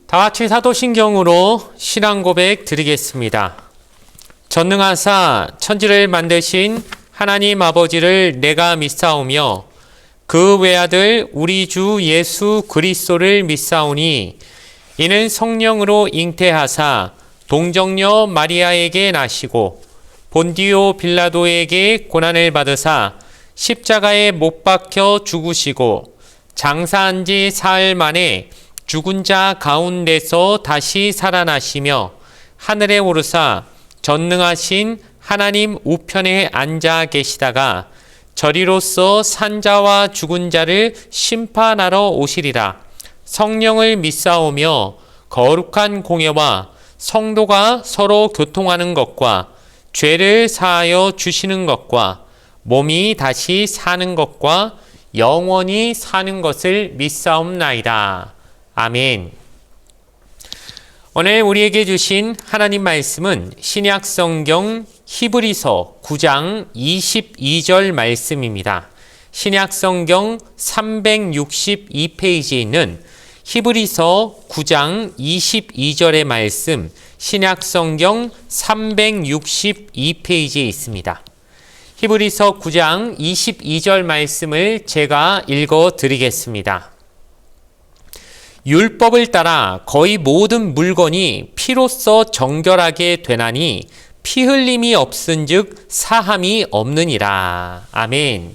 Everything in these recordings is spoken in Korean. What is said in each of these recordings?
다같이 사도신경으로 신앙 고백 드리겠습니다. 전능하사 천지를 만드신 하나님 아버지를 내가 믿사오며 그 외아들 우리 주 예수 그리스도를 믿사오니 이는 성령으로 잉태하사 동정녀 마리아에게 나시고 본디오 빌라도에게 고난을 받으사 십자가에 못 박혀 죽으시고 장사한 지 사흘 만에 죽은 자 가운데서 다시 살아나시며 하늘에 오르사 전능하신 하나님 우편에 앉아 계시다가 저리로서 산자와 죽은 자를 심판하러 오시리라. 성령을 믿사오며 거룩한 공예와 성도가 서로 교통하는 것과 죄를 사하여 주시는 것과 몸이 다시 사는 것과 영원히 사는 것을 믿사옵나이다. 아멘. 오늘 우리에게 주신 하나님 말씀은 신약 성경 히브리서 9장 22절 말씀입니다. 신약 성경 362페이지에 있는 히브리서 9장 22절의 말씀, 신약 성경 362페이지에 있습니다. 히브리서 9장 22절 말씀을 제가 읽어 드리겠습니다. 율법을 따라 거의 모든 물건이 피로써 정결하게 되나니 피 흘림이 없은즉 사함이 없느니라. 아멘.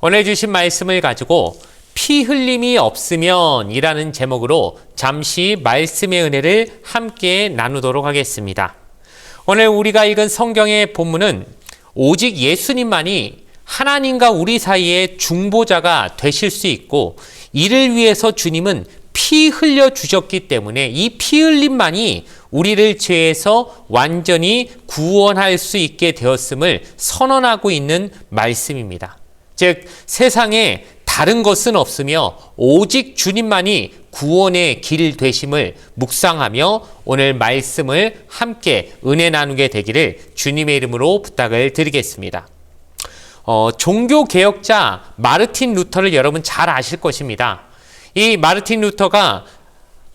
오늘 주신 말씀을 가지고 피 흘림이 없으면 이라는 제목으로 잠시 말씀의 은혜를 함께 나누도록 하겠습니다. 오늘 우리가 읽은 성경의 본문은 오직 예수님만이 하나님과 우리 사이의 중보자가 되실 수 있고 이를 위해서 주님은 피 흘려 주셨기 때문에 이 피 흘림만이 우리를 죄에서 완전히 구원할 수 있게 되었음을 선언하고 있는 말씀입니다. 즉 세상에 다른 것은 없으며 오직 주님만이 구원의 길 되심을 묵상하며 오늘 말씀을 함께 은혜 나누게 되기를 주님의 이름으로 부탁을 드리겠습니다. 종교개혁자 마르틴 루터를 여러분 잘 아실 것입니다. 이 마르틴 루터가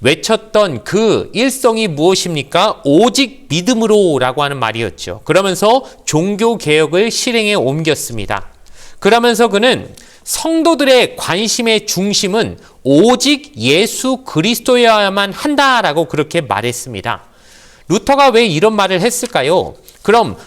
외쳤던 그 일성이 무엇입니까? 오직 믿음으로 라고 하는 말이었죠. 그러면서 종교개혁을 실행에 옮겼습니다. 그러면서 그는 성도들의 관심의 중심은 오직 예수 그리스도여야만 한다라고 그렇게 말했습니다. 루터가 왜 이런 말을 했을까요? 그럼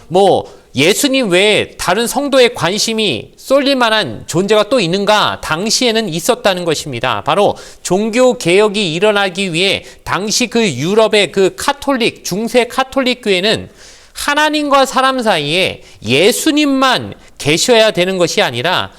예수님 외에 다른 성도의 관심이 쏠릴 만한 존재가 또 있는가? 당시에는 있었다는 것입니다. 바로 종교개혁이 일어나기 위해 당시 그 유럽의 그 카톨릭, 중세 카톨릭 교회는 하나님과 사람 사이에 예수님만 계셔야 되는 것이 아니라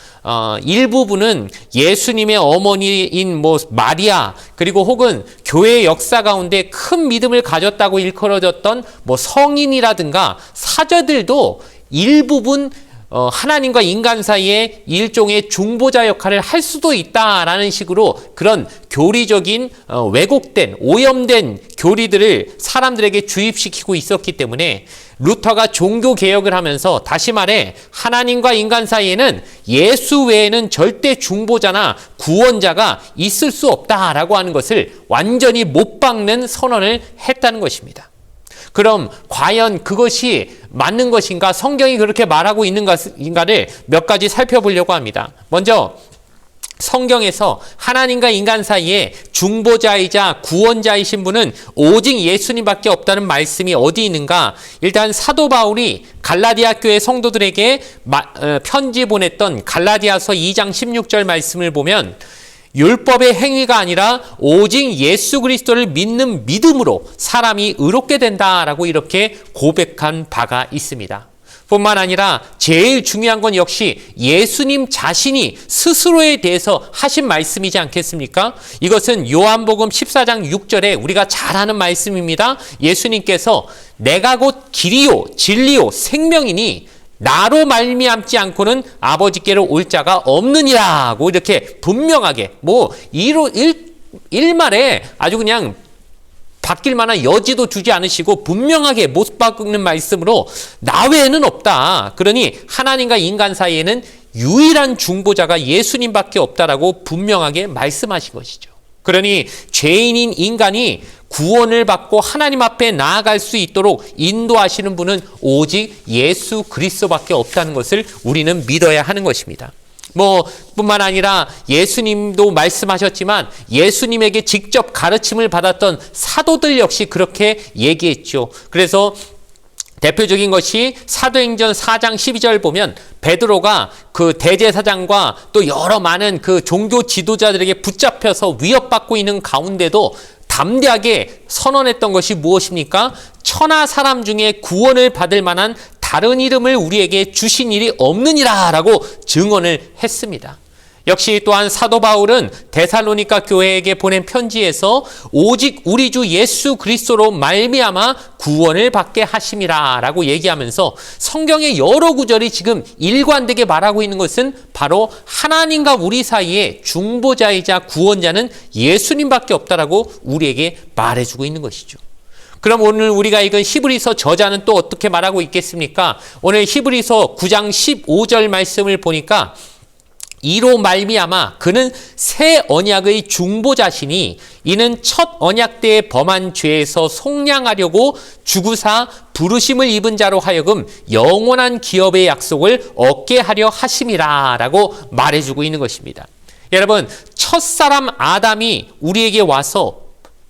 일부분은 예수님의 어머니인 마리아 그리고 혹은 교회의 역사 가운데 큰 믿음을 가졌다고 일컬어졌던 성인이라든가 사제들도 일부분 하나님과 인간 사이에 일종의 중보자 역할을 할 수도 있다라는 식으로 그런 교리적인 왜곡된 오염된 교리들을 사람들에게 주입시키고 있었기 때문에 루터가 종교개혁을 하면서 다시 말해 하나님과 인간 사이에는 예수 외에는 절대 중보자나 구원자가 있을 수 없다라고 하는 것을 완전히 못 박는 선언을 했다는 것입니다. 그럼 과연 그것이 맞는 것인가? 성경이 그렇게 말하고 있는가를 몇 가지 살펴보려고 합니다. 먼저 성경에서 하나님과 인간 사이에 중보자이자 구원자이신 분은 오직 예수님밖에 없다는 말씀이 어디 있는가? 일단 사도 바울이 갈라디아 교회 성도들에게 편지 보냈던 갈라디아서 2장 16절 말씀을 보면 율법의 행위가 아니라 오직 예수 그리스도를 믿는 믿음으로 사람이 의롭게 된다라고 이렇게 고백한 바가 있습니다. 뿐만 아니라 제일 중요한 건 역시 예수님 자신이 스스로에 대해서 하신 말씀이지 않겠습니까? 이것은 요한복음 14장 6절에 우리가 잘 아는 말씀입니다. 예수님께서 내가 곧 길이요 진리요 생명이니 나로 말미암지 않고는 아버지께로 올 자가 없느니라고 이렇게 분명하게 일말에 아주 그냥 바뀔 만한 여지도 주지 않으시고 분명하게 못 바꾸는 말씀으로 나 외에는 없다. 그러니 하나님과 인간 사이에는 유일한 중보자가 예수님밖에 없다라고 분명하게 말씀하신 것이죠. 그러니 죄인인 인간이 구원을 받고 하나님 앞에 나아갈 수 있도록 인도하시는 분은 오직 예수 그리스도밖에 없다는 것을 우리는 믿어야 하는 것입니다. 뿐만 아니라 예수님도 말씀하셨지만 예수님에게 직접 가르침을 받았던 사도들 역시 그렇게 얘기했죠. 그래서 대표적인 것이 사도행전 4장 12절 보면 베드로가 그 대제사장과 또 여러 많은 그 종교 지도자들에게 붙잡혀서 위협받고 있는 가운데도 담대하게 선언했던 것이 무엇입니까? 천하 사람 중에 구원을 받을 만한 다른 이름을 우리에게 주신 일이 없느니라 라고 증언을 했습니다. 역시 또한 사도 바울은 데살로니가 교회에게 보낸 편지에서 오직 우리 주 예수 그리스도로 말미암아 구원을 받게 하심이라 라고 얘기하면서 성경의 여러 구절이 지금 일관되게 말하고 있는 것은 바로 하나님과 우리 사이에 중보자이자 구원자는 예수님밖에 없다라고 우리에게 말해주고 있는 것이죠. 그럼 오늘 우리가 읽은 히브리서 저자는 또 어떻게 말하고 있겠습니까? 오늘 히브리서 9장 15절 말씀을 보니까 이로 말미암아 그는 새 언약의 중보자시니 이는 첫 언약 때에 범한 죄에서 속량하려고 죽으사 부르심을 입은 자로 하여금 영원한 기업의 약속을 얻게 하려 하심이라 라고 말해주고 있는 것입니다. 여러분, 첫사람 아담이 우리에게 와서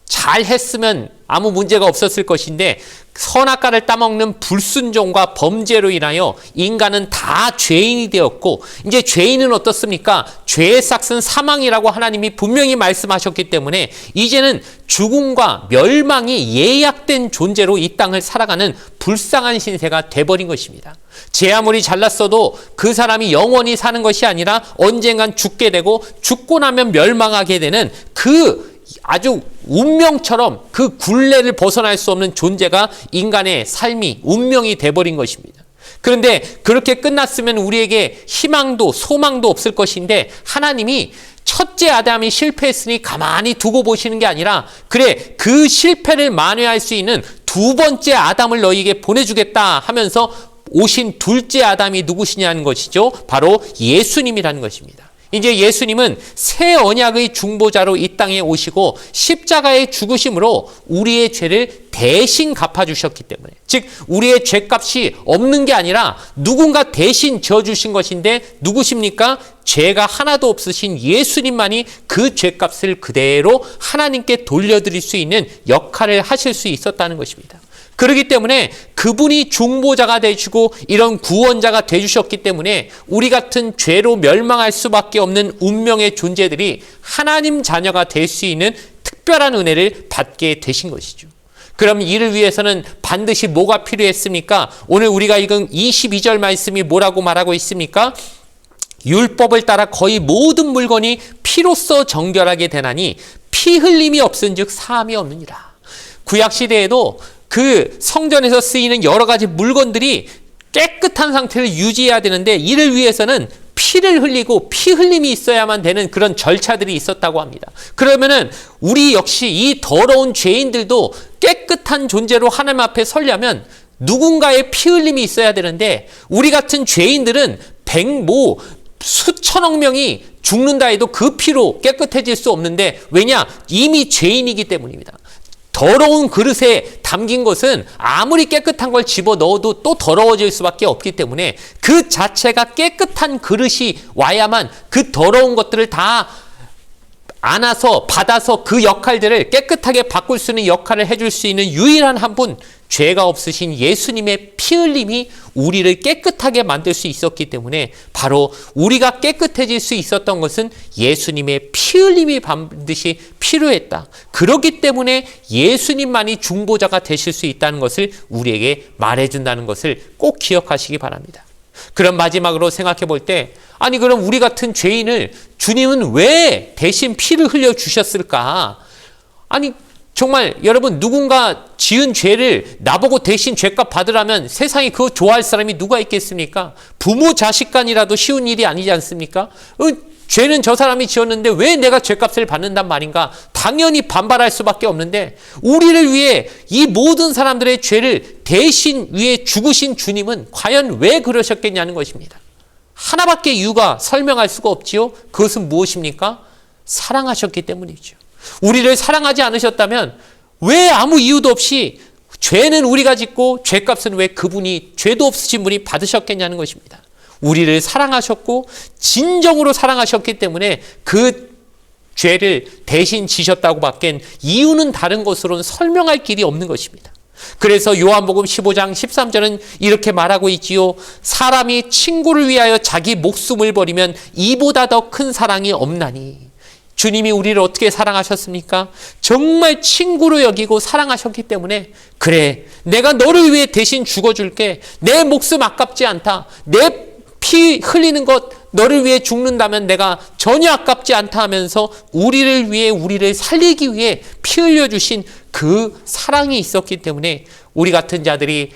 잘했으면 아무 문제가 없었을 것인데 선악과를 따먹는 불순종과 범죄로 인하여 인간은 다 죄인이 되었고, 이제 죄인은 어떻습니까? 죄의 삭은 사망이라고 하나님이 분명히 말씀하셨기 때문에 이제는 죽음과 멸망이 예약된 존재로 이 땅을 살아가는 불쌍한 신세가 돼버린 것입니다. 제 아무리 잘났어도 그 사람이 영원히 사는 것이 아니라 언젠간 죽게 되고 죽고 나면 멸망하게 되는 그 아주 운명처럼 그 굴레를 벗어날 수 없는 존재가 인간의 삶이 운명이 돼버린 것입니다. 그런데 그렇게 끝났으면 우리에게 희망도 소망도 없을 것인데 하나님이 첫째 아담이 실패했으니 가만히 두고 보시는 게 아니라 그래 그 실패를 만회할 수 있는 두 번째 아담을 너희에게 보내주겠다 하면서 오신 둘째 아담이 누구시냐는 것이죠. 바로 예수님이라는 것입니다. 이제 예수님은 새 언약의 중보자로 이 땅에 오시고 십자가의 죽으심으로 우리의 죄를 대신 갚아주셨기 때문에, 즉 우리의 죄값이 없는 게 아니라 누군가 대신 져주신 것인데 누구십니까? 죄가 하나도 없으신 예수님만이 그 죄값을 그대로 하나님께 돌려드릴 수 있는 역할을 하실 수 있었다는 것입니다. 그렇기 때문에 그분이 중보자가 되시고 이런 구원자가 되주셨기 때문에 우리 같은 죄로 멸망할 수밖에 없는 운명의 존재들이 하나님 자녀가 될 수 있는 특별한 은혜를 받게 되신 것이죠. 그럼 이를 위해서는 반드시 뭐가 필요했습니까? 오늘 우리가 읽은 22절 말씀이 뭐라고 말하고 있습니까? 율법을 따라 거의 모든 물건이 피로써 정결하게 되나니 피 흘림이 없은즉 사함이 없느니라. 구약시대에도 그 성전에서 쓰이는 여러 가지 물건들이 깨끗한 상태를 유지해야 되는데 이를 위해서는 피를 흘리고 피 흘림이 있어야만 되는 그런 절차들이 있었다고 합니다. 그러면은 우리 역시 이 더러운 죄인들도 깨끗한 존재로 하나님 앞에 서려면 누군가의 피 흘림이 있어야 되는데 우리 같은 죄인들은 수천억 명이 죽는다 해도 그 피로 깨끗해질 수 없는데 왜냐? 이미 죄인이기 때문입니다. 더러운 그릇에 담긴 것은 아무리 깨끗한 걸 집어넣어도 또 더러워질 수밖에 없기 때문에 그 자체가 깨끗한 그릇이 와야만 그 더러운 것들을 다 안아서 받아서 그 역할들을 깨끗하게 바꿀 수 있는 역할을 해줄 수 있는 유일한 한 분, 죄가 없으신 예수님의 피 흘림이 우리를 깨끗하게 만들 수 있었기 때문에 바로 우리가 깨끗해질 수 있었던 것은 예수님의 피 흘림이 반드시 필요했다. 그렇기 때문에 예수님만이 중보자가 되실 수 있다는 것을 우리에게 말해준다는 것을 꼭 기억하시기 바랍니다. 그럼 마지막으로 생각해 볼 때 아니 그럼 우리 같은 죄인을 주님은 왜 대신 피를 흘려 주셨을까? 아니 정말 여러분 누군가 지은 죄를 나보고 대신 죄값 받으라면 세상에 그거 좋아할 사람이 누가 있겠습니까? 부모 자식 간이라도 쉬운 일이 아니지 않습니까? 죄는 저 사람이 지었는데 왜 내가 죄값을 받는단 말인가? 당연히 반발할 수밖에 없는데 우리를 위해 이 모든 사람들의 죄를 대신 위해 죽으신 주님은 과연 왜 그러셨겠냐는 것입니다. 하나밖에 이유가 설명할 수가 없지요. 그것은 무엇입니까? 사랑하셨기 때문이죠. 우리를 사랑하지 않으셨다면 왜 아무 이유도 없이 죄는 우리가 짓고 죄값은 왜 그분이 죄도 없으신 분이 받으셨겠냐는 것입니다. 우리를 사랑하셨고 진정으로 사랑하셨기 때문에 그 죄를 대신 지셨다고 밖엔 이유는 다른 것으로는 설명할 길이 없는 것입니다. 그래서 요한복음 15장 13절은 이렇게 말하고 있지요. 사람이 친구를 위하여 자기 목숨을 버리면 이보다 더 큰 사랑이 없나니. 주님이 우리를 어떻게 사랑하셨습니까? 정말 친구로 여기고 사랑하셨기 때문에 그래, 내가 너를 위해 대신 죽어줄게. 내 목숨 아깝지 않다. 내 피 흘리는 것 너를 위해 죽는다면 내가 전혀 아깝지 않다 하면서 우리를 위해 우리를 살리기 위해 피 흘려주신 그 사랑이 있었기 때문에 우리 같은 자들이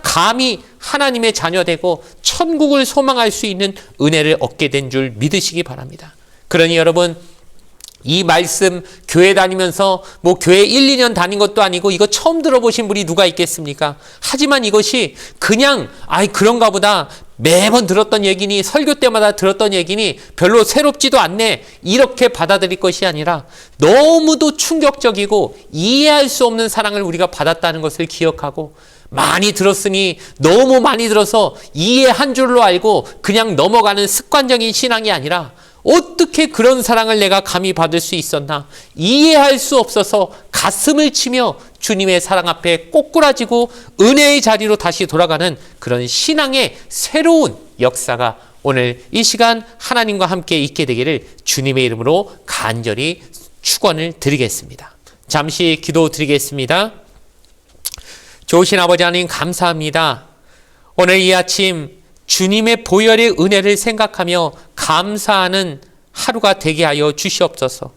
감히 하나님의 자녀되고 천국을 소망할 수 있는 은혜를 얻게 된 줄 믿으시기 바랍니다. 그러니 여러분, 이 말씀 교회 다니면서 교회 1, 2년 다닌 것도 아니고 이거 처음 들어보신 분이 누가 있겠습니까? 하지만 이것이 그냥 그런가 보다 매번 들었던 얘기니 설교 때마다 들었던 얘기니 별로 새롭지도 않네 이렇게 받아들일 것이 아니라 너무도 충격적이고 이해할 수 없는 사랑을 우리가 받았다는 것을 기억하고 많이 들었으니 너무 많이 들어서 이해한 줄로 알고 그냥 넘어가는 습관적인 신앙이 아니라 어떻게 그런 사랑을 내가 감히 받을 수 있었나 이해할 수 없어서 가슴을 치며 주님의 사랑 앞에 꼬꾸라지고 은혜의 자리로 다시 돌아가는 그런 신앙의 새로운 역사가 오늘 이 시간 하나님과 함께 있게 되기를 주님의 이름으로 간절히 축원을 드리겠습니다. 잠시 기도 드리겠습니다. 좋으신 아버지 하나님 감사합니다. 오늘 이 아침 주님의 보혈의 은혜를 생각하며 감사하는 하루가 되게 하여 주시옵소서.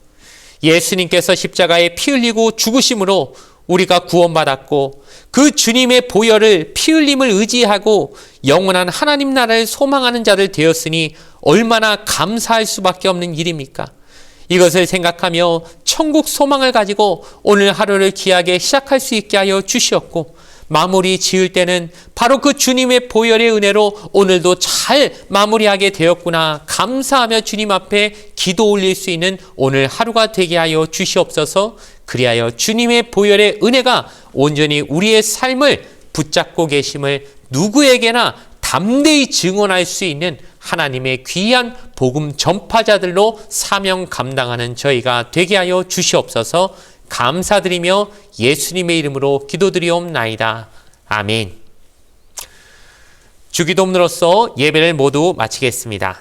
예수님께서 십자가에 피 흘리고 죽으심으로 우리가 구원받았고 그 주님의 보혈을 피 흘림을 의지하고 영원한 하나님 나라를 소망하는 자들 되었으니 얼마나 감사할 수밖에 없는 일입니까? 이것을 생각하며 천국 소망을 가지고 오늘 하루를 귀하게 시작할 수 있게 하여 주시었고 마무리 지을 때는 바로 그 주님의 보혈의 은혜로 오늘도 잘 마무리하게 되었구나 감사하며 주님 앞에 기도 올릴 수 있는 오늘 하루가 되게 하여 주시옵소서. 그리하여 주님의 보혈의 은혜가 온전히 우리의 삶을 붙잡고 계심을 누구에게나 담대히 증언할 수 있는 하나님의 귀한 복음 전파자들로 사명 감당하는 저희가 되게 하여 주시옵소서. 감사드리며 예수님의 이름으로 기도드리옵나이다. 아멘. 주기도문으로서 예배를 모두 마치겠습니다.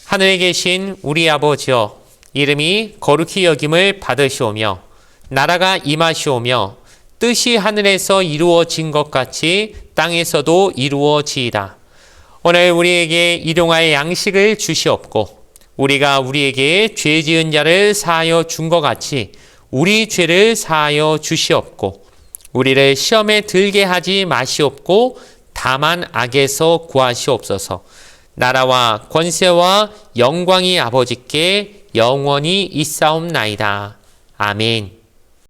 하늘에 계신 우리 아버지여, 이름이 거룩히 여김을 받으시오며 나라가 임하시오며 뜻이 하늘에서 이루어진 것 같이 땅에서도 이루어지이다. 오늘 우리에게 일용할 양식을 주시옵고 우리가 우리에게 죄 지은 자를 사하여 준 것 같이 우리 죄를 사하여 주시옵고 우리를 시험에 들게 하지 마시옵고 다만 악에서 구하시옵소서. 나라와 권세와 영광이 아버지께 영원히 있사옵나이다. 아멘.